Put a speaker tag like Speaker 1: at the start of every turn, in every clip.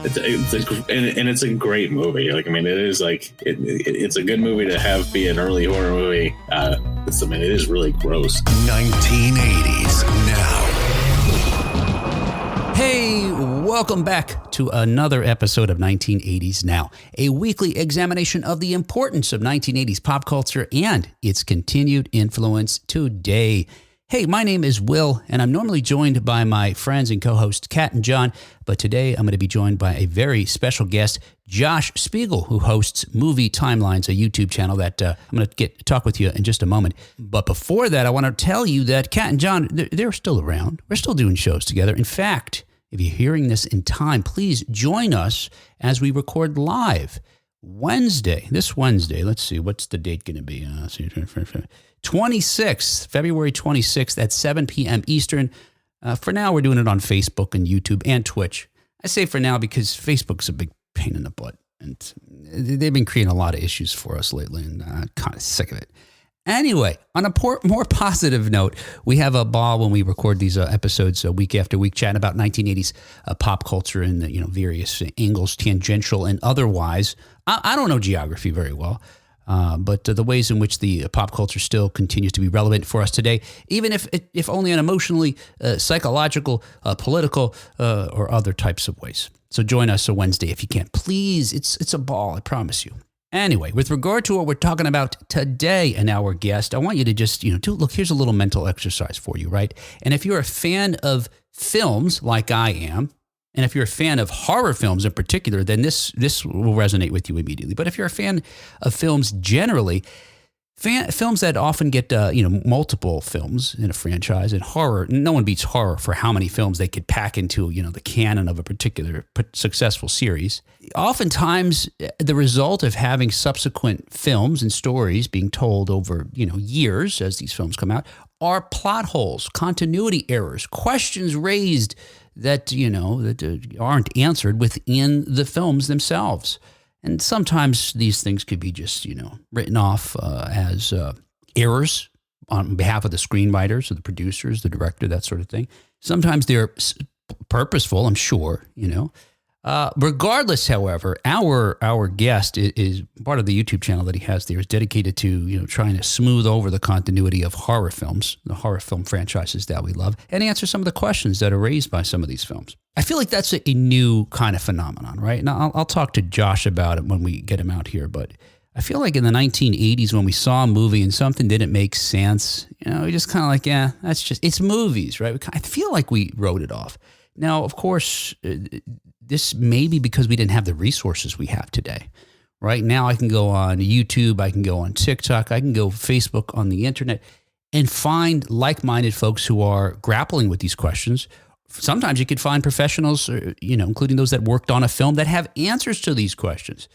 Speaker 1: It's a great movie. Like, I mean, it is like it's a good movie to have be an early horror movie. It is really gross.
Speaker 2: 1980s now.
Speaker 3: Hey, welcome back to another episode of 1980s Now, a weekly examination of the importance of 1980s pop culture and its continued influence today. Hey, my name is Will, and I'm normally joined by my friends and co-hosts Kat and John, but today I'm going to be joined by a very special guest, Josh Spiegel, who hosts Movie Timelines, a YouTube channel that I'm going to talk with you in just a moment. But before that, I want to tell you that Kat and John, they're still around. We're still doing shows together. In fact, if you're hearing this in time, please join us as we record live this Wednesday. Let's see, what's the date going to be? 26th, February 26th at 7 p.m. Eastern. For now, we're doing it on Facebook and YouTube and Twitch. I say for now because Facebook's a big pain in the butt, and they've been creating a lot of issues for us lately, and I'm kind of sick of it. Anyway, on a more positive note, we have a ball when we record these episodes week after week, chatting about 1980s pop culture and various angles, tangential and otherwise. I don't know geography very well, but the ways in which the pop culture still continues to be relevant for us today, even if only in emotionally, psychological, political, or other types of ways. So join us on Wednesday if you can. Please, it's a ball, I promise you. Anyway, with regard to what we're talking about today and our guest, I want you to just, look, here's a little mental exercise for you, right? And if you're a fan of films like I am, and if you're a fan of horror films in particular, then this will resonate with you immediately. But if you're a fan of films generally, films that often get, multiple films in a franchise, and horror, no one beats horror for how many films they could pack into, the canon of a particular successful series. Oftentimes, the result of having subsequent films and stories being told over, years as these films come out are plot holes, continuity errors, questions raised that, that aren't answered within the films themselves. And sometimes these things could be just, written off as errors on behalf of the screenwriters or the producers, the director, that sort of thing. Sometimes they're purposeful, I'm sure, Regardless, however, our guest is part of the YouTube channel that he has there is dedicated to, trying to smooth over the continuity of horror films, the horror film franchises that we love, and answer some of the questions that are raised by some of these films. I feel like that's a new kind of phenomenon, right? Now, I'll talk to Josh about it when we get him out here, but I feel like in the 1980s when we saw a movie and something didn't make sense, we just kind of like, it's movies, right? I feel like we wrote it off. Now, of course, this may be because we didn't have the resources we have today. Right now, I can go on YouTube, I can go on TikTok, I can go Facebook on the internet and find like-minded folks who are grappling with these questions. Sometimes you could find professionals, including those that worked on a film that have answers to these questions.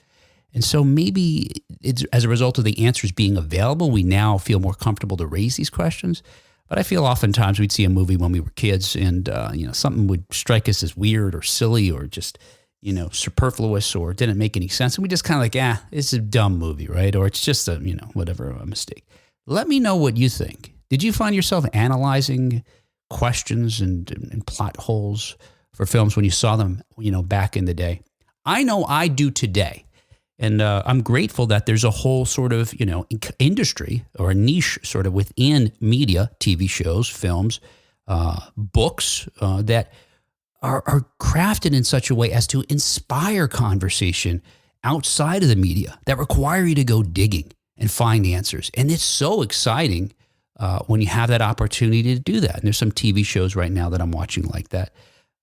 Speaker 3: And so maybe it's as a result of the answers being available, we now feel more comfortable to raise these questions. But I feel oftentimes we'd see a movie when we were kids and, something would strike us as weird or silly or just, superfluous or didn't make any sense. And we just kind of like, it's a dumb movie, right? Or it's just a mistake. Let me know what you think. Did you find yourself analyzing questions and plot holes for films when you saw them, back in the day? I know I do today. And I'm grateful that there's a whole sort of, industry or a niche sort of within media, TV shows, films, books that are crafted in such a way as to inspire conversation outside of the media that require you to go digging and find answers. And it's so exciting when you have that opportunity to do that. And there's some TV shows right now that I'm watching like that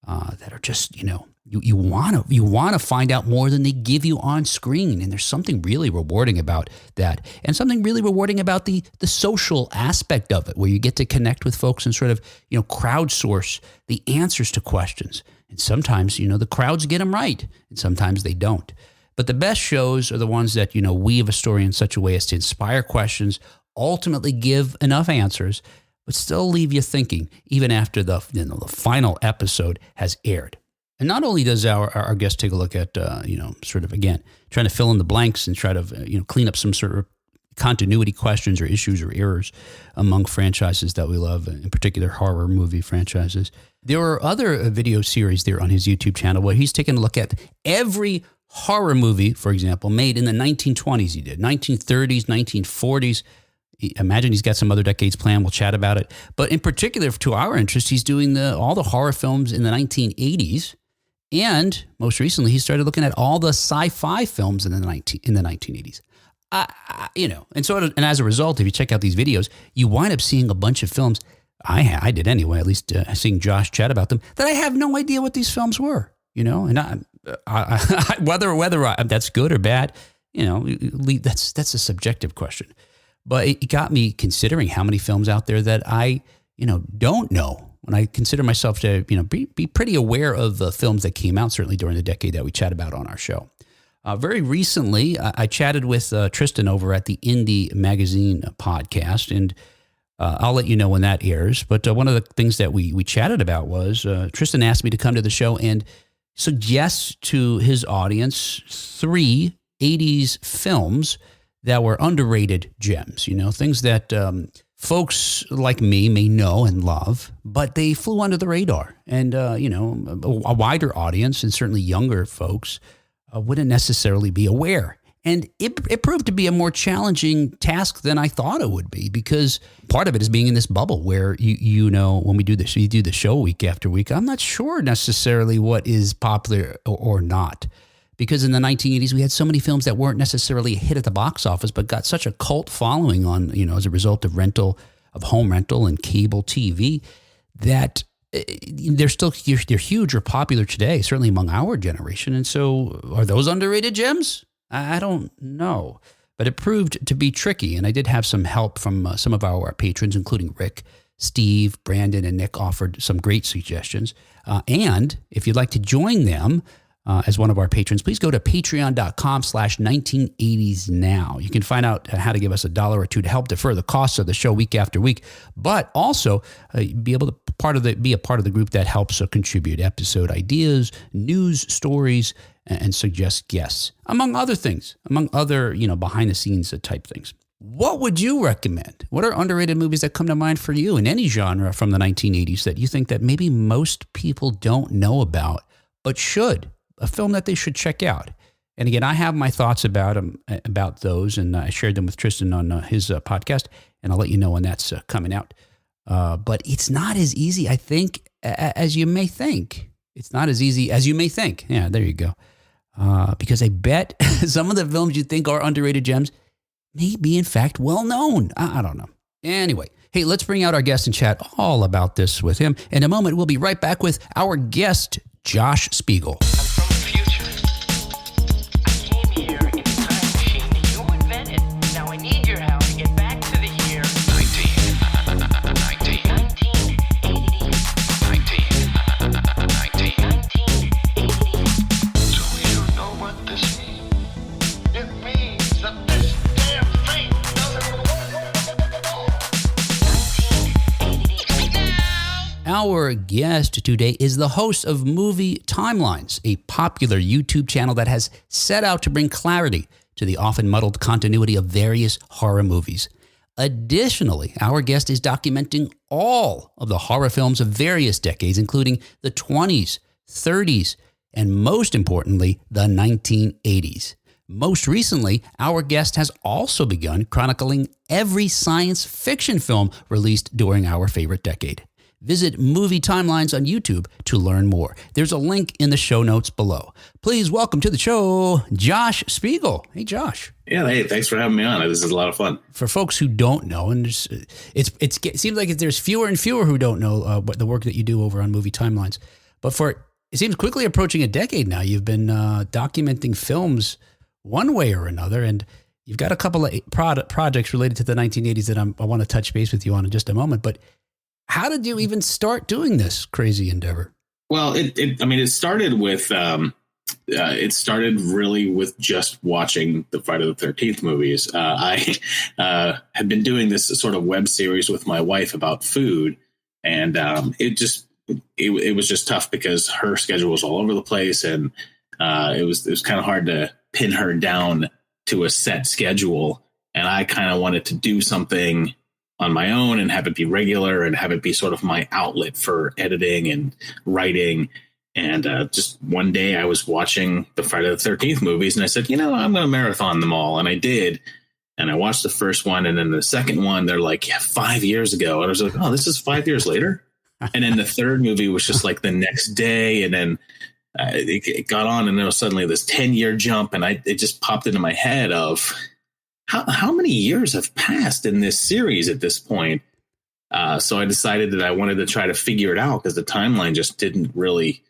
Speaker 3: that are just, You want to find out more than they give you on screen. And there's something really rewarding about that. And something really rewarding about the social aspect of it, where you get to connect with folks and sort of, crowdsource the answers to questions. And sometimes, the crowds get them right, and sometimes they don't. But the best shows are the ones that, weave a story in such a way as to inspire questions, ultimately give enough answers, but still leave you thinking even after the final episode has aired. And not only does our guest take a look at, sort of, again, trying to fill in the blanks and try to, clean up some sort of continuity questions or issues or errors among franchises that we love, in particular horror movie franchises. There are other video series there on his YouTube channel where he's taken a look at every horror movie, for example, made in the 1920s. He did 1930s, 1940s. Imagine he's got some other decades planned. We'll chat about it. But in particular, to our interest, he's doing all the horror films in the 1980s. And most recently, he started looking at all the sci-fi films in the 1980s. And as a result, if you check out these videos, you wind up seeing a bunch of films. I did anyway, at least seeing Josh chat about them, that I have no idea what these films were, and whether that's good or bad, that's a subjective question. But it got me considering how many films out there that I, don't know. When I consider myself to, be pretty aware of the films that came out, certainly during the decade that we chat about on our show. Very recently, I chatted with Tristan over at the Indie Magazine podcast, and I'll let you know when that airs. But one of the things that we chatted about was Tristan asked me to come to the show and suggest to his audience 3 80s films that were underrated gems, things that folks like me may know and love, but they flew under the radar. And, a wider audience and certainly younger folks wouldn't necessarily be aware. And it proved to be a more challenging task than I thought it would be, because part of it is being in this bubble where, when we do this, you do the show week after week, I'm not sure necessarily what is popular or not. Because in the 1980s, we had so many films that weren't necessarily a hit at the box office, but got such a cult following on, as a result of home rental and cable TV, that they're huge or popular today, certainly among our generation. And so are those underrated gems? I don't know, but it proved to be tricky. And I did have some help from some of our patrons, including Rick, Steve, Brandon, and Nick offered some great suggestions. And if you'd like to join them as one of our patrons, please go to patreon.com/1980s now. You can find out how to give us $1 or $2 to help defer the costs of the show week after week, but also be able to be a part of the group that helps contribute episode ideas, news stories, and suggest guests, among other things, behind the scenes type things. What would you recommend? What are underrated movies that come to mind for you in any genre from the 1980s that you think that maybe most people don't know about, but should? A film that they should check out. And again, I have my thoughts about those, and I shared them with Tristan on his podcast, and I'll let you know when that's coming out. But it's not as easy, I think, as you may think. It's not as easy as you may think. Yeah, there you go. Because I bet some of the films you think are underrated gems may be, in fact, well known. I don't know. Anyway, hey, let's bring out our guest and chat all about this with him. In a moment, we'll be right back with our guest, Josh Spiegel. Our guest today is the host of Movie Timelines, a popular YouTube channel that has set out to bring clarity to the often muddled continuity of various horror movies. Additionally, our guest is documenting all of the horror films of various decades, including the 20s, 30s, and most importantly, the 1980s. Most recently, our guest has also begun chronicling every science fiction film released during our favorite decade. Visit Movie Timelines on YouTube to learn more. There's a link in the show notes below. Please welcome to the show, Josh Spiegel. Hey, Josh.
Speaker 1: Yeah, hey, thanks for having me on. This is a lot of fun.
Speaker 3: For folks who don't know, and it seems like there's fewer and fewer who don't know what the work that you do over on Movie Timelines. But it seems quickly approaching a decade now, you've been documenting films one way or another, and you've got a couple of projects related to the 1980s that I want to touch base with you on in just a moment. But how did you even start doing this crazy endeavor?
Speaker 1: Well, it started with it started really with just watching the Friday the 13th movies. I had been doing this sort of web series with my wife about food, and it was just tough because her schedule was all over the place, and it was kind of hard to pin her down to a set schedule. and I kind of wanted to do something on my own and have it be regular and have it be sort of my outlet for editing and writing. And just one day I was watching the Friday the 13th movies and I said, I'm going to marathon them all. And I did. And I watched the first one. And then the second one, they're like, 5 years ago. And I was like, oh, this is 5 years later. And then the third movie was just like the next day. And then it got on and there was suddenly this 10-year jump. And it just popped into my head of how many years have passed in this series at this point. So I decided that I wanted to try to figure it out because the timeline just didn't really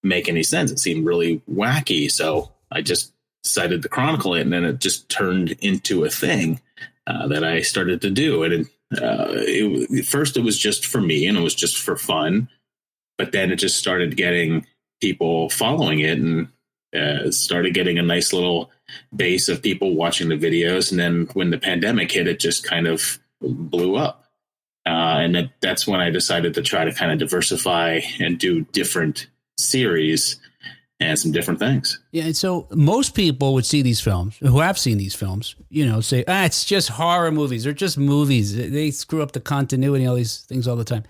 Speaker 1: make any sense. It seemed really wacky. So I just decided to chronicle it, and then it just turned into a thing that I started to do. And at first it was just for me and it was just for fun, but then it just started getting people following it and started getting a nice little base of people watching the videos. And then when the pandemic hit, it just kind of blew up. And that's when I decided to try to kind of diversify and do different series and some different things.
Speaker 3: Yeah, and so most people would see these films, who have seen these films, say, it's just horror movies. They're just movies. They screw up the continuity, all these things all the time.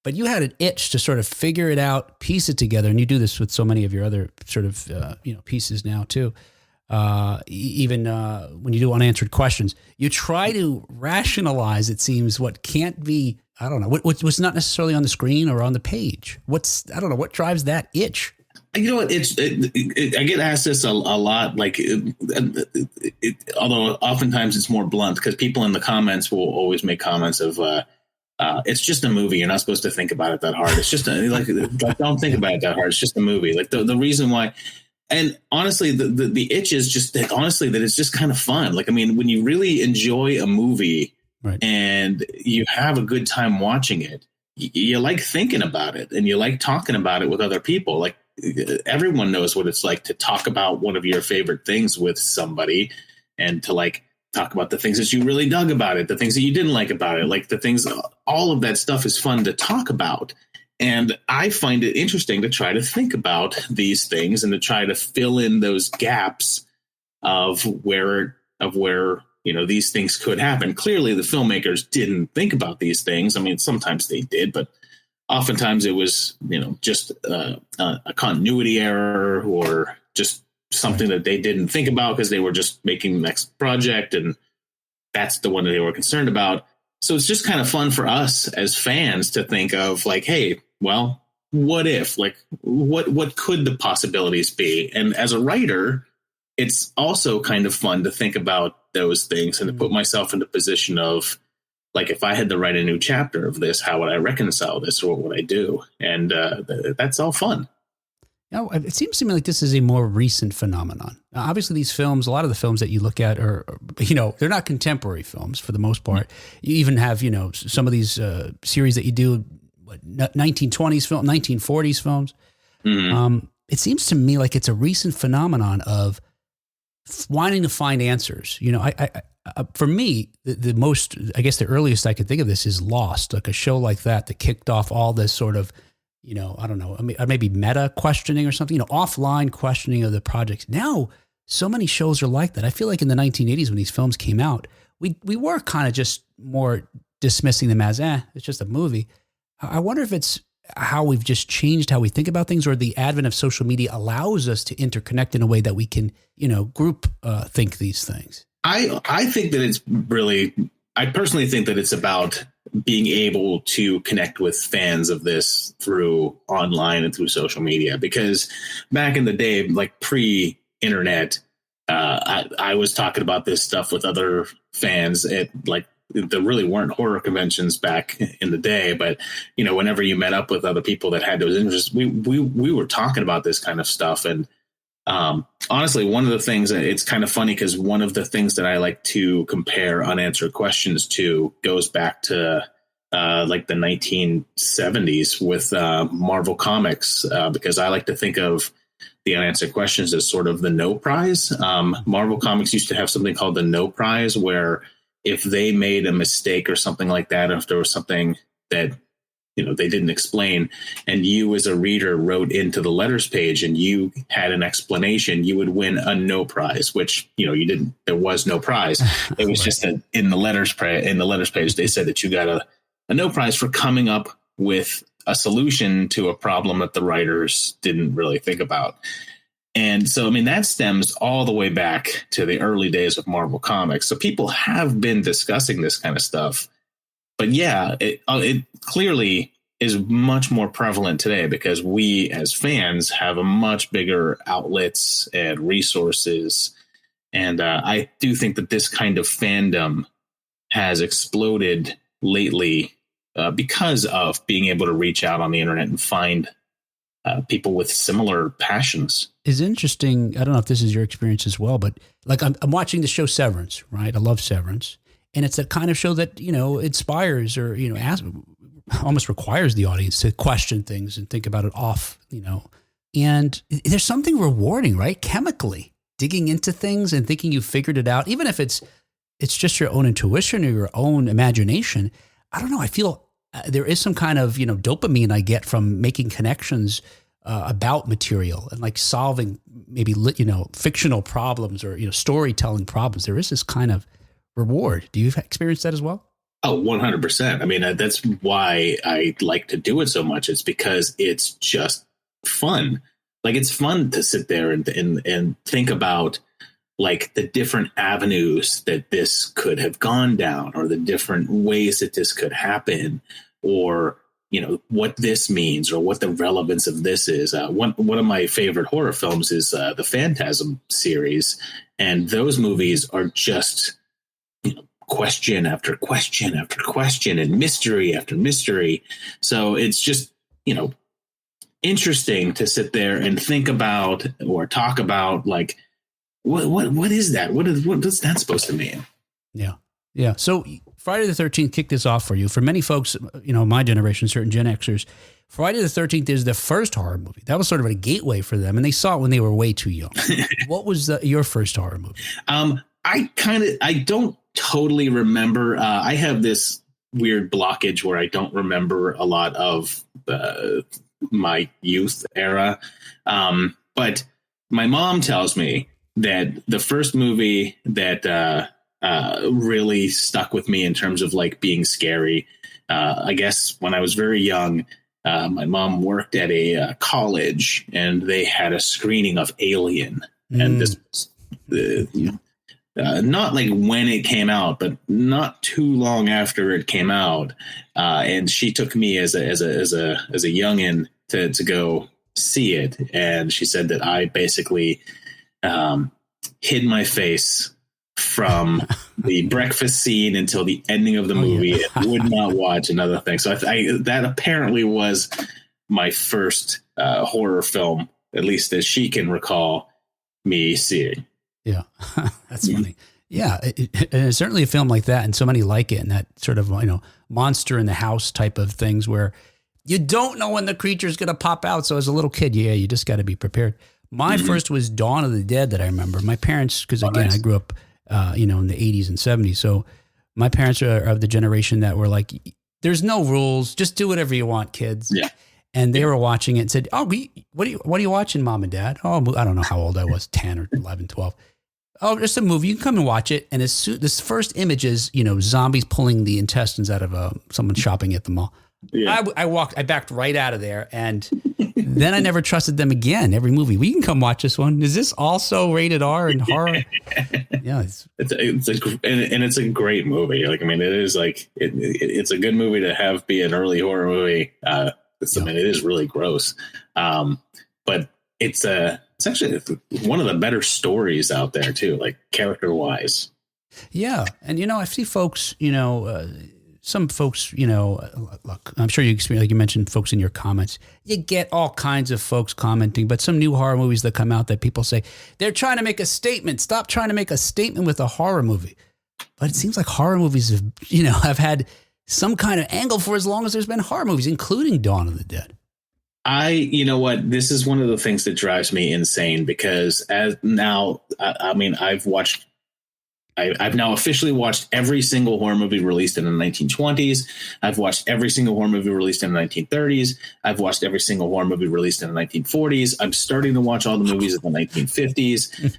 Speaker 3: But you had an itch to sort of figure it out, piece it together, and you do this with so many of your other sort of, pieces now too. Even when you do unanswered questions, you try to rationalize, it seems, what can't be, I don't know, what's not necessarily on the screen or on the page. What drives that itch?
Speaker 1: You know what? I get asked this a lot, like, although oftentimes it's more blunt because people in the comments will always make comments of, it's just a movie. You're not supposed to think about it that hard. It's just don't think about it that hard. It's just a movie. Like the reason why. And honestly, the itch is just that, honestly, that it's just kind of fun. Like, I mean, when you really enjoy a movie right. and you have a good time watching it, you like thinking about it and you like talking about it with other people. Like, everyone knows what it's like to talk about one of your favorite things with somebody and to like talk about the things that you really dug about it, the things that you didn't like about it, like the things, all of that stuff is fun to talk about. And I find it interesting to try to think about these things and to try to fill in those gaps of where, these things could happen. Clearly the filmmakers didn't think about these things. I mean, sometimes they did, but oftentimes it was, just a continuity error or just something that they didn't think about because they were just making the next project. And that's the one that they were concerned about. So it's just kind of fun for us as fans to think of like, hey, well, what if, like, what could the possibilities be? And as a writer, it's also kind of fun to think about those things and to put myself in the position of, like, if I had to write a new chapter of this, how would I reconcile this or what would I do? And that's all fun.
Speaker 3: It seems to me like this is a more recent phenomenon. Now, obviously, these films, a lot of the films that you look at are, they're not contemporary films for the most part. You even have, some of these series that you do, 1920s film, 1940s films. Mm-hmm. It seems to me like it's a recent phenomenon of wanting to find answers. For me, the most, I guess the earliest I could think of this is Lost, like a show like that kicked off all this sort of, I don't know, maybe meta questioning or something, offline questioning of the projects. Now, so many shows are like that. I feel like in the 1980s when these films came out, we were kind of just more dismissing them as, it's just a movie. I wonder if it's how we've just changed how we think about things, or the advent of social media allows us to interconnect in a way that we can, group think these things.
Speaker 1: I think that it's really, I personally think that it's about being able to connect with fans of this through online and through social media, because back in the day, like pre-internet, I was talking about this stuff with other fans at, like, there really weren't horror conventions back in the day, but whenever you met up with other people that had those interests, we were talking about this kind of stuff. And honestly, one of the things, it's kind of funny because one of the things that I like to compare unanswered questions to goes back to like the 1970s with Marvel Comics, because I like to think of the unanswered questions as sort of the no prize. Marvel Comics used to have something called the no prize, where if they made a mistake or something like that, if there was something that they didn't explain, and you as a reader wrote into the letters page and you had an explanation, you would win a no prize, which, you didn't, there was no prize. It was right. Just that in the letters page, they said that you got a no prize for coming up with a solution to a problem that the writers didn't really think about. And so, that stems all the way back to the early days of Marvel Comics. So people have been discussing this kind of stuff. But yeah, it clearly is much more prevalent today because we as fans have a much bigger outlets and resources. And I do think that this kind of fandom has exploded lately because of being able to reach out on the internet and find people with similar passions.
Speaker 3: It's interesting. I don't know if this is your experience as well, but like I'm watching the show Severance, right? I love Severance. And it's that kind of show that, inspires or, almost requires the audience to question things and think about it off, and there's something rewarding, right? Chemically digging into things and thinking you figured it out, even if it's just your own intuition or your own imagination. I don't know. I feel there is some kind of, dopamine I get from making connections about material and like solving maybe, fictional problems or, storytelling problems. There is this kind of reward. Do you experience that as well?
Speaker 1: Oh, 100%. That's why I like to do it so much. It's because it's just fun. Like, it's fun to sit there and think about like the different avenues that this could have gone down, or the different ways that this could happen, or, what this means, or what the relevance of this is. One of my favorite horror films is the Phantasm series. And those movies are just, question after question after question and mystery after mystery. So it's just, interesting to sit there and think about or talk about like, what is that? What is that supposed to mean?
Speaker 3: Yeah. Yeah. So Friday the 13th kicked this off for you. For many folks, my generation, certain Gen Xers, Friday the 13th is the first horror movie. That was sort of a gateway for them. And they saw it when they were way too young. What was your first horror movie?
Speaker 1: I don't totally remember. I have this weird blockage where I don't remember a lot of my youth era. But my mom tells me that the first movie that really stuck with me in terms of like being scary, I guess when I was very young, my mom worked at a college and they had a screening of Alien. And this was not like when it came out, but not too long after it came out. And she took me as a youngin' to go see it. And she said that I basically hid my face from the breakfast scene until the ending of the movie and would not watch another thing. So that apparently was my first horror film, at least as she can recall me seeing.
Speaker 3: Yeah, that's funny. Yeah, and it's certainly a film like that, and so many like it, and that sort of monster in the house type of things where you don't know when the creature's going to pop out. So as a little kid, you just got to be prepared. My first was Dawn of the Dead that I remember. My parents, because again, I grew up, in the 80s and 70s. So my parents are of the generation that were like, there's no rules, just do whatever you want, kids. Yeah. And they were watching it and said, "Oh, what are you watching, Mom and Dad?" Oh, I don't know how old I was, 10 or 11, 12. Oh, just a movie. You can come and watch it. And this first image is, zombies pulling the intestines out of someone shopping at the mall. Yeah. I backed right out of there. And then I never trusted them again. Every movie, we can come watch this one. Is this also rated R and horror? Yeah.
Speaker 1: It's a great movie. Like, it is like, it's a good movie to be an early horror movie. It is really gross. But it's actually one of the better stories out there too, like character wise. Yeah.
Speaker 3: And, I see folks, some folks, look, I'm sure you experience, like you mentioned, folks in your comments, you get all kinds of folks commenting, but some new horror movies that come out that people say they're trying to make a statement. Stop trying to make a statement with a horror movie. But it seems like horror movies have had some kind of angle for as long as there's been horror movies, including Dawn of the Dead.
Speaker 1: This is one of the things that drives me insane because I've watched I've now officially watched every single horror movie released in the 1920s. I've watched every single horror movie released in the 1930s. I've watched every single horror movie released in the 1940s. I'm starting to watch all the movies of the 1950s.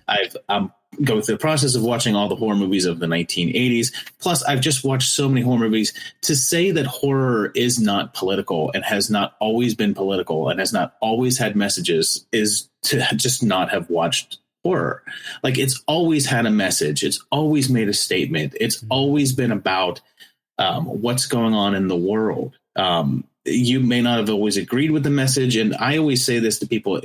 Speaker 1: I'm going through the process of watching all the horror movies of the 1980s. Plus, I've just watched so many horror movies. To say that horror is not political and has not always been political and has not always had messages is to just not have watched horror. Like, it's always had a message. It's always made a statement. It's always been about what's going on in the world. You may not have always agreed with the message. And I always say this to people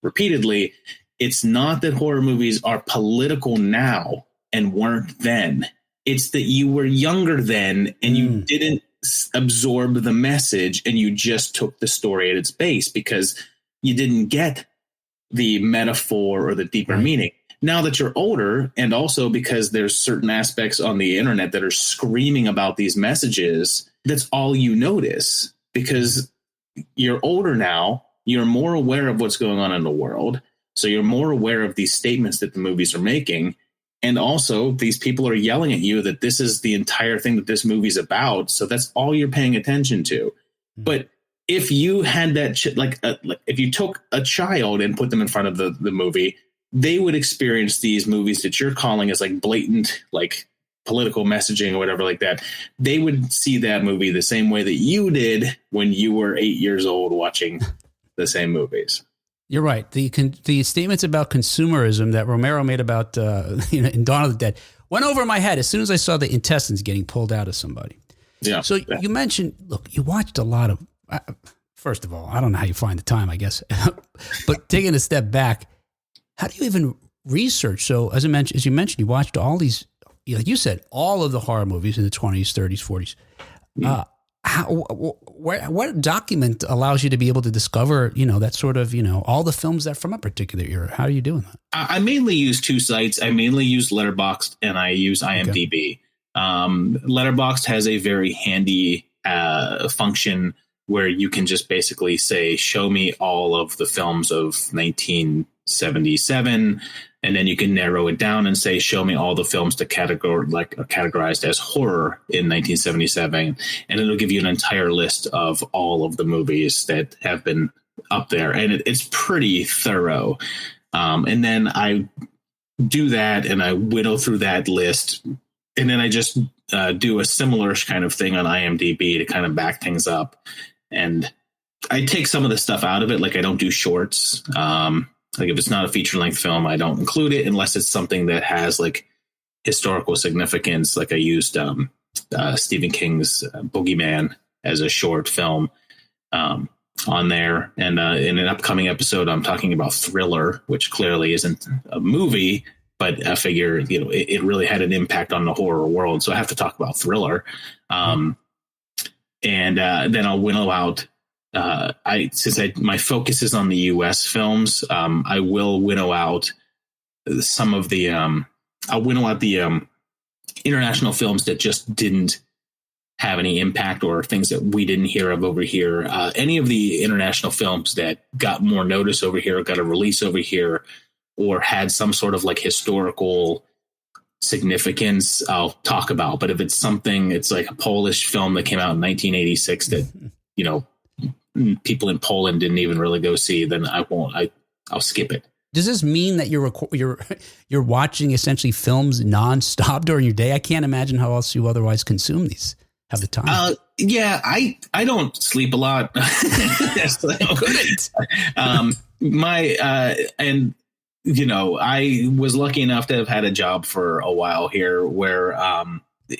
Speaker 1: repeatedly. It's not that horror movies are political now and weren't then. It's that you were younger then and you didn't absorb the message and you just took the story at its base because you didn't get the metaphor or the deeper meaning. Now that you're older, and also because there's certain aspects on the internet that are screaming about these messages, that's all you notice because you're older now. You're more aware of what's going on in the world. So you're more aware of these statements that the movies are making. And also these people are yelling at you that this is the entire thing that this movie's about. So that's all you're paying attention to. But if you had that, if you took a child and put them in front of the movie, they would experience these movies that you're calling as like blatant, like political messaging or whatever like that. They would see that movie the same way that you did when you were 8 years old watching the same movies.
Speaker 3: You're right. The statements about consumerism that Romero made about in Dawn of the Dead went over my head as soon as I saw the intestines getting pulled out of somebody.
Speaker 1: Yeah.
Speaker 3: So you mentioned, look, you watched a lot of. First of all, I don't know how you find the time, I guess, but taking a step back, how do you even research? So as you mentioned, you watched all these, like you said, all of the horror movies in the 20s, 30s, 40s. What document allows you to be able to discover, that sort of, all the films that from a particular era? How are you doing that?
Speaker 1: I mainly use two sites. I mainly use Letterboxd and I use IMDb. Letterboxd has a very handy function where you can just basically say, show me all of the films of 1977. And then you can narrow it down and say, show me all the films to categorized as horror in 1977. And it'll give you an entire list of all of the movies that have been up there. And it's pretty thorough. And then I do that and I whittle through that list. And then I just do a similar kind of thing on IMDb to kind of back things up. And I take some of the stuff out of it. Like I don't do shorts. Like if it's not a feature length film, I don't include it unless it's something that has like historical significance. Like I used Stephen King's Boogeyman as a short film on there. And in an upcoming episode, I'm talking about Thriller, which clearly isn't a movie, but I figure, it really had an impact on the horror world. So I have to talk about Thriller. And then I'll winnow out. My focus is on the U.S. films. I will winnow out some of the. I'll winnow out the international films that just didn't have any impact or things that we didn't hear of over here. Any of the international films that got more notice over here, got a release over here, or had some sort of like historical significance, I'll talk about. But if it's something, it's like a Polish film that came out in 1986 that, people in Poland didn't even really go see, then I won't. I'll skip it.
Speaker 3: Does this mean that you're watching essentially films nonstop during your day? I can't imagine how else you otherwise consume these. Have the time?
Speaker 1: Yeah, I don't sleep a lot.
Speaker 3: Couldn't.
Speaker 1: I was lucky enough to have had a job for a while here where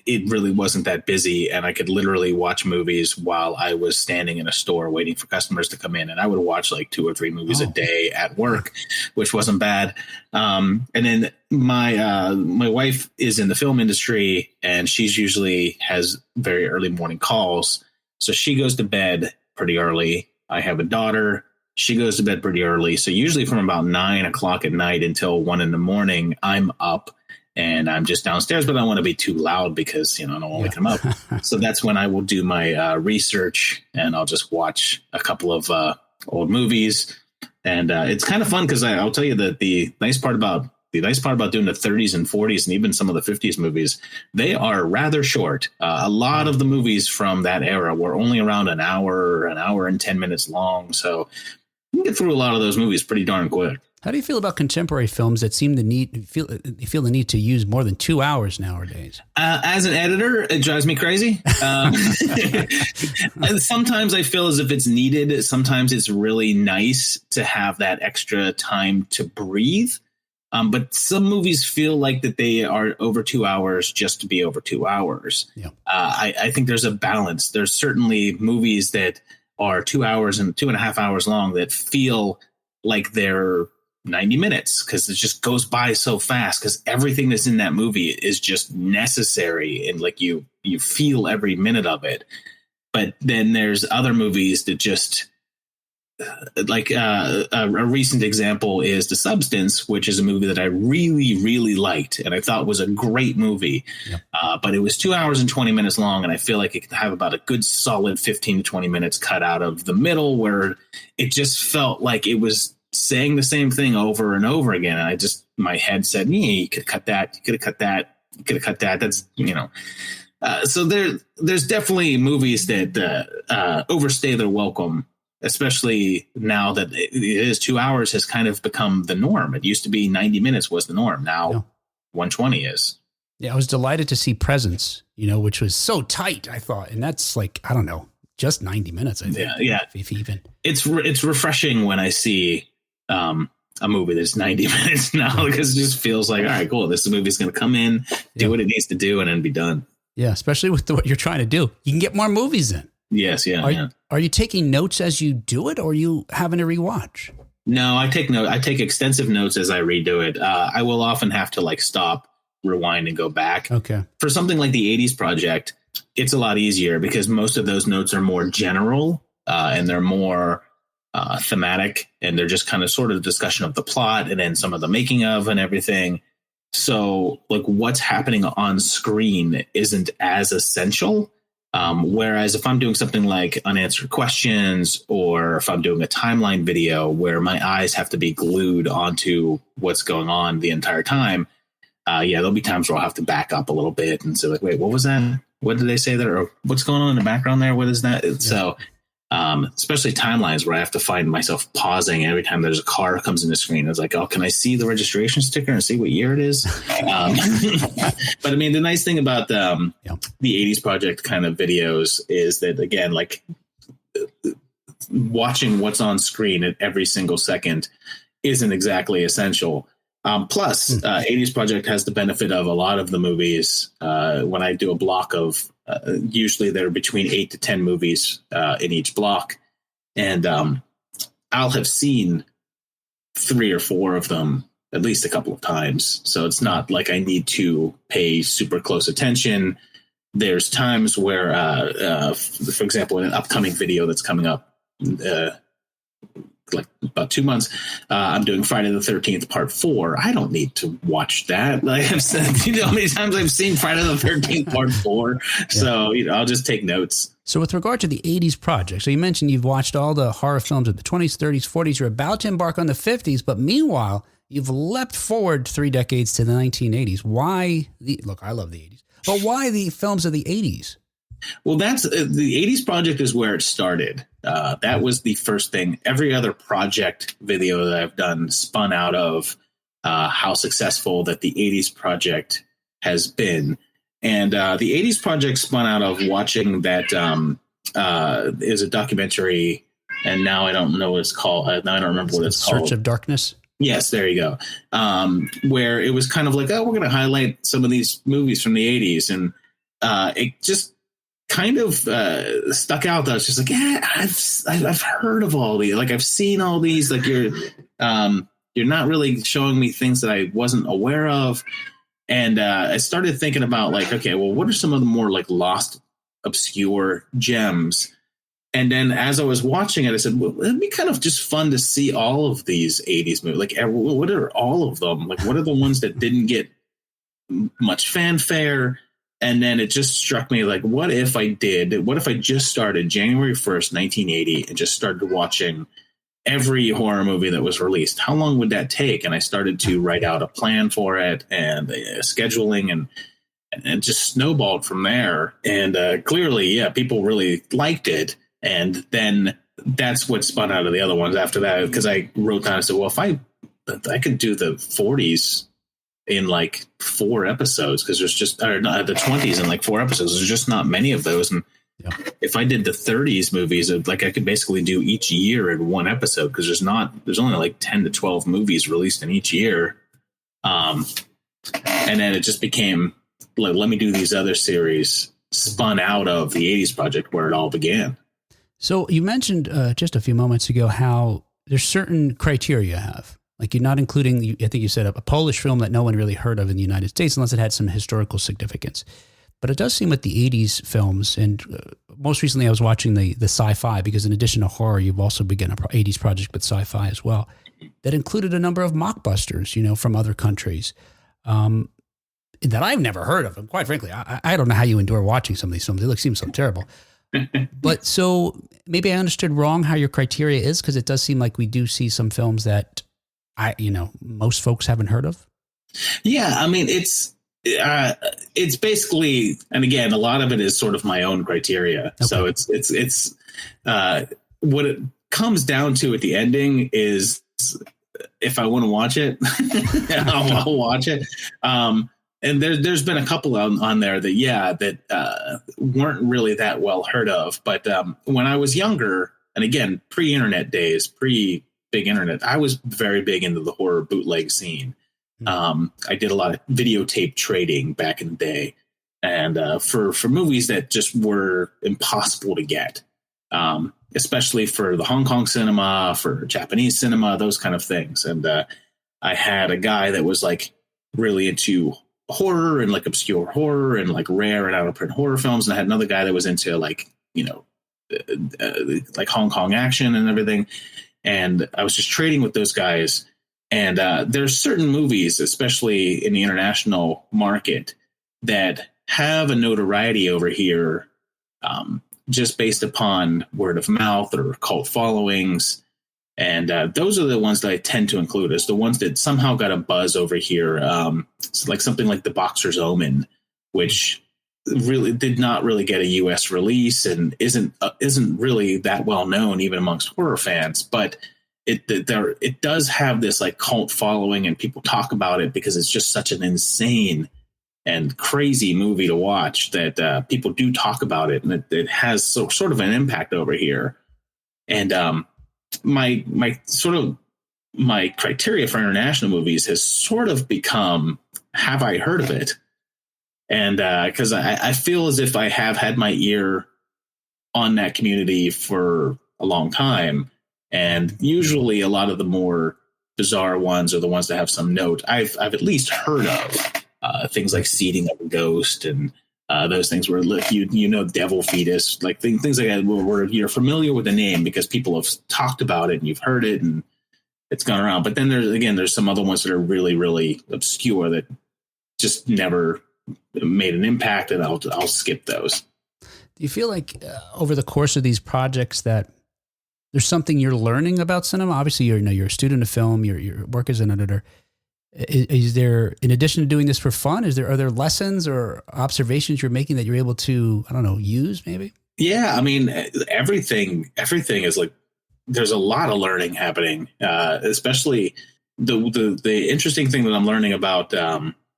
Speaker 1: it really wasn't that busy, and I could literally watch movies while I was standing in a store waiting for customers to come in. And I would watch like 2 or 3 movies a day at work, which wasn't bad. And then my wife is in the film industry, and she's usually has very early morning calls. So she goes to bed pretty early. I have a daughter. She goes to bed pretty early. So usually from about 9 o'clock at night until 1 a.m, I'm up. And I'm just downstairs, but I don't want to be too loud because, I don't want to wake them up. So that's when I will do my research, and I'll just watch a couple of old movies. And it's kind of fun because I'll tell you that the nice part about the nice part about doing the 30s and 40s and even some of the 50s movies, they are rather short. A lot of the movies from that era were only around an hour and 10 minutes long. So you can get through a lot of those movies pretty darn quick.
Speaker 3: How do you feel about contemporary films that seem to feel the need to use more than 2 hours nowadays?
Speaker 1: As an editor, it drives me crazy. And sometimes I feel as if it's needed. Sometimes it's really nice to have that extra time to breathe. But some movies feel like that they are over 2 hours just to be over 2 hours. Yeah. I think there's a balance. There's certainly movies that are 2 hours and 2.5 hours long that feel like they're 90 minutes because it just goes by so fast because everything that's in that movie is just necessary and like you feel every minute of it. But then there's other movies that just like a recent example is The Substance, which is a movie that I really, really liked and I thought was a great movie. Yep. But it was 2 hours and 20 minutes long. And I feel like it could have about a good solid 15 to 20 minutes cut out of the middle where it just felt like it was saying the same thing over and over again. And my head said, yeah, you could have cut that. You could have cut that. You could have cut that. That's, so there's definitely movies that overstay their welcome, especially now that it is 2 hours has kind of become the norm. It used to be 90 minutes was the norm. Now 120 is.
Speaker 3: Yeah. I was delighted to see Presence, which was so tight, I thought. And that's like, I don't know, just 90 minutes. I think.
Speaker 1: Yeah.
Speaker 3: If even.
Speaker 1: It's refreshing when I see a movie that's 90 minutes now because it just feels like, all right, cool. This movie's going to come in, do what it needs to do, and then be done. Yeah,
Speaker 3: especially with what you're trying to do. You can get more movies in.
Speaker 1: Yes, yeah.
Speaker 3: Are you taking notes as you do it, or are you having to rewatch?
Speaker 1: No, I take extensive notes as I redo it. I will often have to stop, rewind, and go back.
Speaker 3: Okay.
Speaker 1: For something like the 80s Project, it's a lot easier because most of those notes are more general and they're more thematic, and they're just kind of sort of discussion of the plot and then some of the making of and everything. So what's happening on screen isn't as essential. Whereas if I'm doing something like unanswered questions, or if I'm doing a timeline video where my eyes have to be glued onto what's going on the entire time, there'll be times where I'll have to back up a little bit and say wait, what was that? What did they say there? Or what's going on in the background there? What is that? Yeah. So especially timelines where I have to find myself pausing every time there's a car comes in the screen. It's like, oh, can I see the registration sticker and see what year it is? But I mean, the nice thing about the 80s Project kind of videos is that, again, watching what's on screen at every single second isn't exactly essential. Plus, 80s Project has the benefit of a lot of the movies. When I do a block of, usually there are between 8 to 10 movies in each block. And I'll have seen 3 or 4 of them at least a couple of times. So it's not like I need to pay super close attention. There's times where, for example, in an upcoming video that's coming up, about 2 months, I'm doing Friday the 13th Part 4. I don't need to watch that. Like I've said, how many times I've seen Friday the 13th Part 4. So I'll just take notes.
Speaker 3: So with regard to the 80s Project, so you mentioned you've watched all the horror films of the 20s, 30s, 40s. You're about to embark on the 50s, but meanwhile, you've leapt forward 3 decades to the 1980s. Why look, I love the 80s, but why the films of the 80s?
Speaker 1: Well, that's the 80s Project is where it started. That was the first thing. Every other project video that I've done spun out of how successful that the 80s Project has been. And the 80s Project spun out of watching that is a documentary. And now I don't know what it's called. Now I don't remember what it's called.
Speaker 3: Search of Darkness.
Speaker 1: Yes, there you go. Where it was kind of like, oh, we're going to highlight some of these movies from the 80s. And it just kind of stuck out. That I was just like, yeah, I've heard of all these. Like I've seen all these. Like you're not really showing me things that I wasn't aware of. And I started thinking about okay, well, what are some of the more lost, obscure gems? And then as I was watching it, I said, well, it'd be kind of just fun to see all of these 80s movies. What are all of them? What are the ones that didn't get much fanfare? And then it just struck me what if I just started January 1st, 1980 and just started watching every horror movie that was released. How long would that take? And I started to write out a plan for it and scheduling, and it just snowballed from there. And clearly, yeah, people really liked it. And then that's what spun out of the other ones after that, because I wrote down and said, well, if I could do the 40s in like 4 episodes, because there's just, or not, the 20s in like 4 episodes, there's just not many of those. And if I did the 30s movies, like I could basically do each year in 1 episode, because there's only like 10 to 12 movies released in each year. And then it just became like, let me do these other series, spun out of the 80s project where it all began.
Speaker 3: So you mentioned just a few moments ago how there's certain criteria you have. Like you're not including, I think you said, a Polish film that no one really heard of in the United States unless it had some historical significance. But it does seem with the 80s films, and most recently I was watching the sci-fi, because in addition to horror, you've also begun an 80s project with sci-fi as well, that included a number of mockbusters, from other countries that I've never heard of. And quite frankly, I don't know how you endure watching some of these films. They seem so terrible. But so maybe I understood wrong how your criteria is, because it does seem like we do see some films that most folks haven't heard of.
Speaker 1: Yeah, I mean, it's basically, and again, a lot of it is sort of my own criteria. Okay. So it's what it comes down to at the ending is, if I want to watch it, I'll watch it. And there's been a couple on there that weren't really that well heard of. But when I was younger, and again, pre-internet days, pre-big internet, I was very big into the horror bootleg scene. I did a lot of videotape trading back in the day, and for movies that just were impossible to get, especially for the Hong Kong cinema, for Japanese cinema, those kind of things. And I had a guy that was like really into horror and like obscure horror and like rare and out of print horror films, and I had another guy that was into like like Hong Kong action and everything. And I was just trading with those guys. And there's certain movies, especially in the international market, that have a notoriety over here just based upon word of mouth or cult followings. And those are the ones that I tend to include as the ones that somehow got a buzz over here. Like something like The Boxer's Omen, which really did not really get a U.S. release and isn't really that well known even amongst horror fans, but it does have this like cult following, and people talk about it because it's just such an insane and crazy movie to watch that people do talk about it, and it has sort of an impact over here. And my criteria for international movies has sort of become, have I heard of it? And because I feel as if I have had my ear on that community for a long time. And usually a lot of the more bizarre ones are the ones that have some note I've at least heard of. Things like Seeding of a Ghost and those things where Devil Fetus, like things like that, where you're familiar with the name because people have talked about it and you've heard it and it's gone around. But then there's some other ones that are really, really obscure that just never made an impact, and I'll skip those.
Speaker 3: Do you feel like over the course of these projects that there's something you're learning about cinema? Obviously, you're a student of film, your work as an editor. Is there, in addition to doing this for fun, are there lessons or observations you're making that you're able to, use maybe? Yeah,
Speaker 1: I mean, everything is like, there's a lot of learning happening, especially the interesting thing that I'm learning about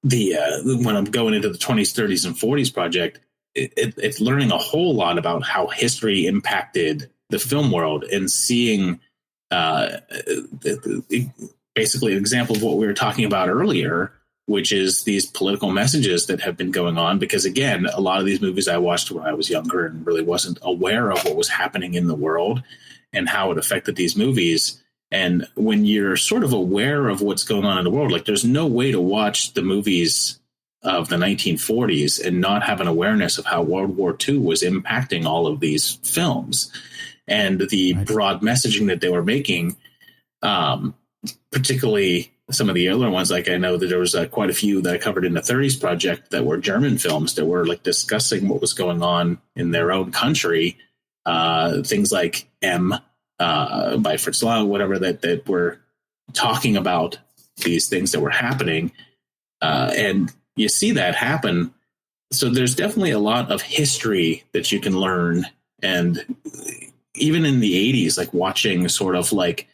Speaker 1: when I'm going into the 20s, 30s, and 40s project. It's learning a whole lot about how history impacted the film world and seeing basically an example of what we were talking about earlier, which is these political messages that have been going on. Because, again, a lot of these movies I watched when I was younger and really wasn't aware of what was happening in the world and how it affected these movies. And when you're sort of aware of what's going on in the world, like there's no way to watch the movies of the 1940s and not have an awareness of how World War II was impacting all of these films and the broad messaging that they were making, particularly some of the earlier ones. Like I know that there was quite a few that I covered in the 30s project that were German films that were like discussing what was going on in their own country. Things like M, by Fritz Lang, whatever, that were talking about these things that were happening. And you see that happen. So there's definitely a lot of history that you can learn. And even in the 80s, like watching sort of like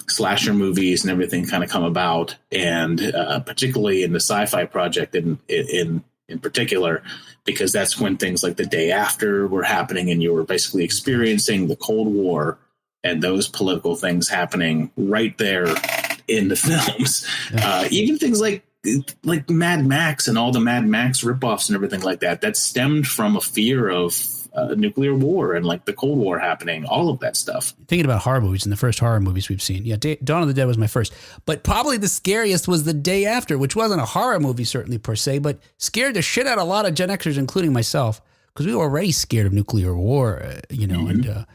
Speaker 1: slasher movies and everything kind of come about. And particularly in the Sci-Fi Project in particular, because that's when things like The Day After were happening, and you were basically experiencing the Cold War and those political things happening right there in the films. Yeah. Even things like Mad Max and all the Mad Max ripoffs and everything like that stemmed from a fear of nuclear war and like the Cold War happening, all of that stuff.
Speaker 3: Thinking about horror movies and the first horror movies we've seen. Yeah, Dawn of the Dead was my first. But probably the scariest was The Day After, which wasn't a horror movie certainly per se, but scared the shit out of a lot of Gen Xers, including myself, because we were already scared of nuclear war, and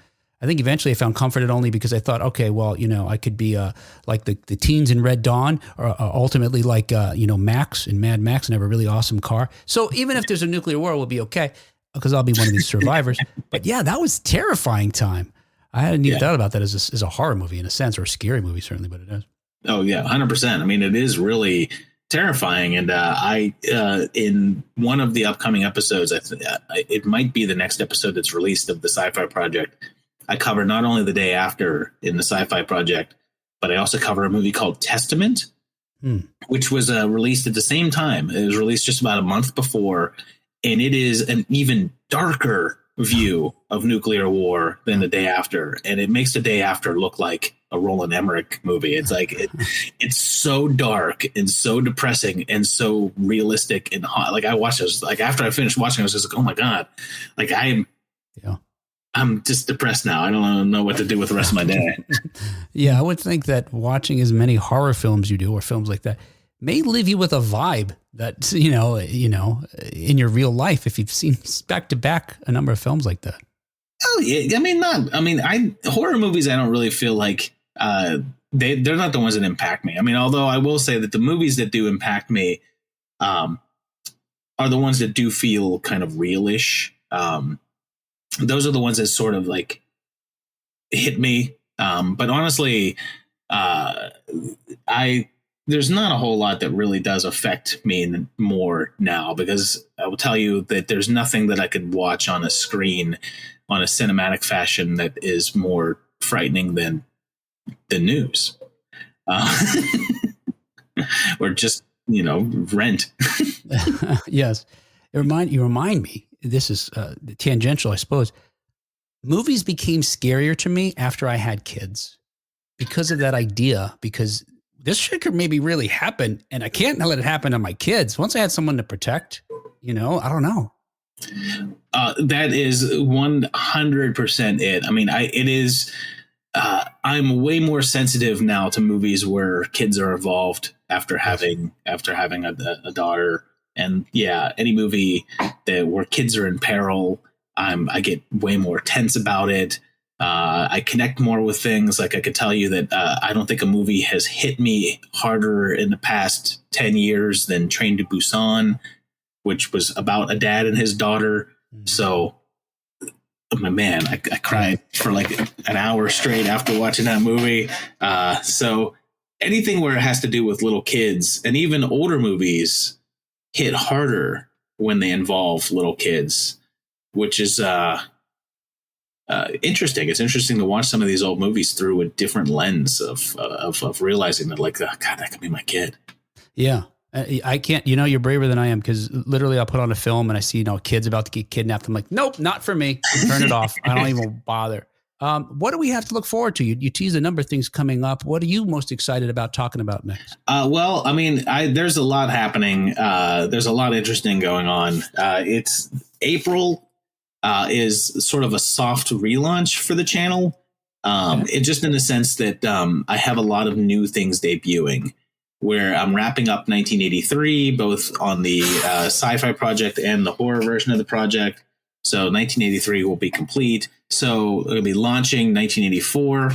Speaker 3: I think eventually I found comfort in it only because I thought, okay, well, I could be like the teens in Red Dawn, or ultimately like, Max in Mad Max and have a really awesome car. So even if there's a nuclear war, we'll be okay because I'll be one of these survivors. But yeah, that was terrifying time. I hadn't even thought about that as a horror movie in a sense, or a scary movie certainly, but it is.
Speaker 1: Oh yeah, 100%. I mean, it is really terrifying. And I in one of the upcoming episodes, it might be the next episode that's released of the Sci-Fi Project, I cover not only The Day After in the Sci-Fi Project, but I also cover a movie called Testament, which was released at the same time. It was released just about a month before, and it is an even darker view of nuclear war than The Day After, and it makes The Day After look like a Roland Emmerich movie. It's like it's so dark and so depressing and so realistic and hot. Like I watched this, like after I finished watching, I was just like, oh my god, like I'm just depressed now. I don't know what to do with the rest of my day.
Speaker 3: Yeah, I would think that watching as many horror films you do, or films like that, may leave you with a vibe that's, in your real life if you've seen back to back a number of films like that.
Speaker 1: Oh yeah, horror movies, I don't really feel like they're not the ones that impact me. I mean, although I will say that the movies that do impact me are the ones that do feel kind of realish. Those are the ones that sort of like hit me. But honestly, there's not a whole lot that really does affect me more now, because I will tell you that there's nothing that I could watch on a screen on a cinematic fashion that is more frightening than the news. Or just, Rent.
Speaker 3: Yes. You remind me, this is tangential, I suppose. Movies became scarier to me after I had kids because of that idea, because this shit could maybe really happen, and I can't let it happen to my kids. Once I had someone to protect, I don't know.
Speaker 1: That is 100% it. I mean, it is. I'm way more sensitive now to movies where kids are involved after having a daughter, and any movie where kids are in peril, I get way more tense about it. I connect more with things. Like I could tell you that I don't think a movie has hit me harder in the past 10 years than Train to Busan, which was about a dad and his daughter. So, man, I cried for like an hour straight after watching that movie. So anything where it has to do with little kids, and even older movies, hit harder when they involve little kids, which is interesting. It's interesting to watch some of these old movies through a different lens of realizing that, like, oh, God, that could be my kid.
Speaker 3: Yeah. I can't, you're braver than I am, because literally I'll put on a film and I see, kids about to get kidnapped. I'm like, nope, not for me. Turn it off. I don't even bother. What do we have to look forward to? You teased a number of things coming up. What are you most excited about talking about next?
Speaker 1: Well, I mean, there's a lot happening. There's a lot interesting going on. It's April is sort of a soft relaunch for the channel. It just in the sense that I have a lot of new things debuting, where I'm wrapping up 1983, both on the Sci-Fi Project and the horror version of the project. So 1983 will be complete. So it'll be launching 1984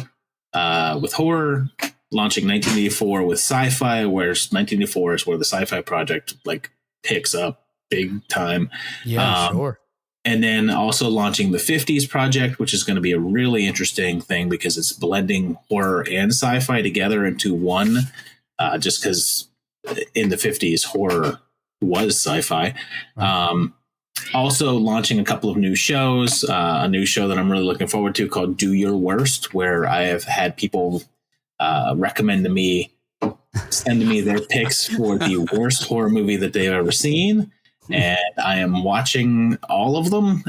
Speaker 1: with horror, launching 1984 with sci-fi, where 1984 is where the Sci-Fi Project like picks up big time.
Speaker 3: Yeah, sure.
Speaker 1: And then also launching the 50s project, which is going to be a really interesting thing because it's blending horror and sci-fi together into one, just because in the 50s, horror was sci-fi. Right. Also launching a couple of new shows, a new show that I'm really looking forward to called Do Your Worst, where I have had people recommend to me, send to me their picks for the worst horror movie that they've ever seen. And I am watching all of them.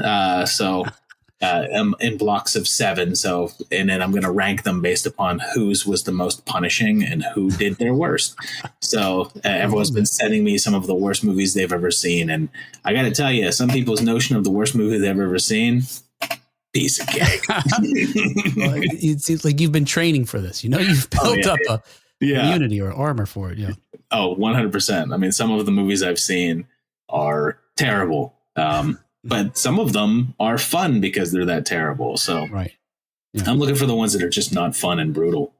Speaker 1: I'm in blocks of 7. So, and then I'm going to rank them based upon whose was the most punishing and who did their worst. So everyone's been sending me some of the worst movies they've ever seen. And I got to tell you, some people's notion of the worst movie they've ever seen, piece of cake.
Speaker 3: Well, it's like you've been training for this. You've built up a immunity or armor for it. Yeah.
Speaker 1: Oh, 100%. I mean, some of the movies I've seen are terrible. But some of them are fun because they're that terrible. So
Speaker 3: right. Yeah.
Speaker 1: I'm looking for the ones that are just not fun and brutal.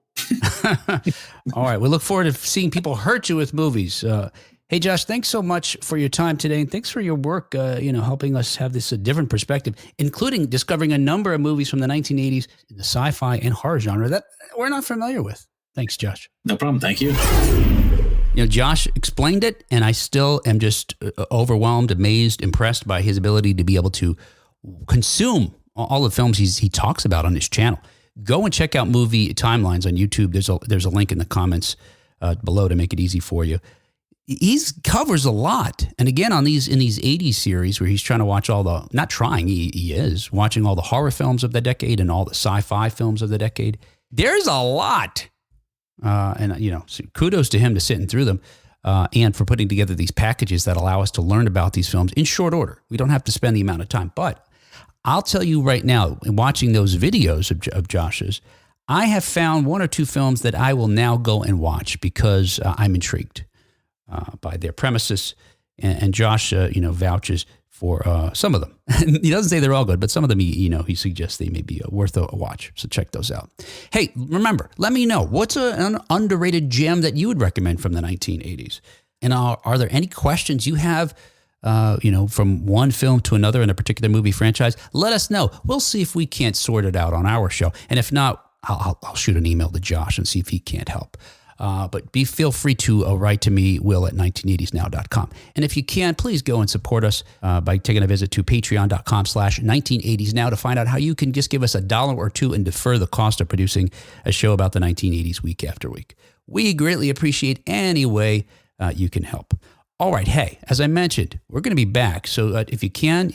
Speaker 3: All right. We look forward to seeing people hurt you with movies. Hey, Josh, thanks so much for your time today. And thanks for your work, helping us have this different perspective, including discovering a number of movies from the 1980s in the sci-fi and horror genre that we're not familiar with. Thanks, Josh.
Speaker 1: No problem. Thank you.
Speaker 3: Josh explained it, and I still am just overwhelmed, amazed, impressed by his ability to be able to consume all the films he talks about on his channel. Go and check out movie timelines on YouTube. There's a link in the comments below to make it easy for you. He covers a lot, and again in these 80s series where he's trying to watch he is watching all the horror films of the decade and all the sci-fi films of the decade. There's a lot. So kudos to him to sitting through them and for putting together these packages that allow us to learn about these films in short order. We don't have to spend the amount of time. But I'll tell you right now, watching those videos of Josh's, I have found 1 or 2 films that I will now go and watch because I'm intrigued by their premises. And Josh, vouches for some of them. He doesn't say they're all good, but some of them, he suggests they may be worth a watch. So check those out. Hey, remember, let me know, what's an underrated gem that you would recommend from the 1980s? And are there any questions you have, from one film to another in a particular movie franchise? Let us know. We'll see if we can't sort it out on our show. And if not, I'll shoot an email to Josh and see if he can't help. But feel free to write to me, will@1980snow.com. And if you can, please go and support us by taking a visit to patreon.com/1980snow to find out how you can just give us $1 or $2 and defer the cost of producing a show about the 1980s week after week. We greatly appreciate any way you can help. All right. Hey, as I mentioned, we're going to be back. So if you can,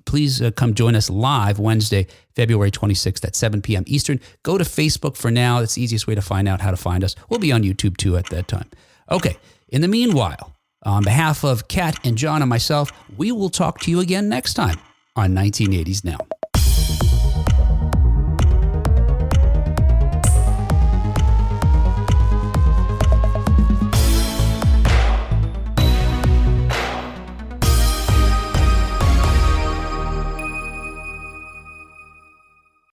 Speaker 3: please come join us live Wednesday, February 26th at 7 p.m. Eastern. Go to Facebook for now. That's the easiest way to find out how to find us. We'll be on YouTube too at that time. Okay. In the meanwhile, on behalf of Kat and John and myself, we will talk to you again next time on 1980s Now.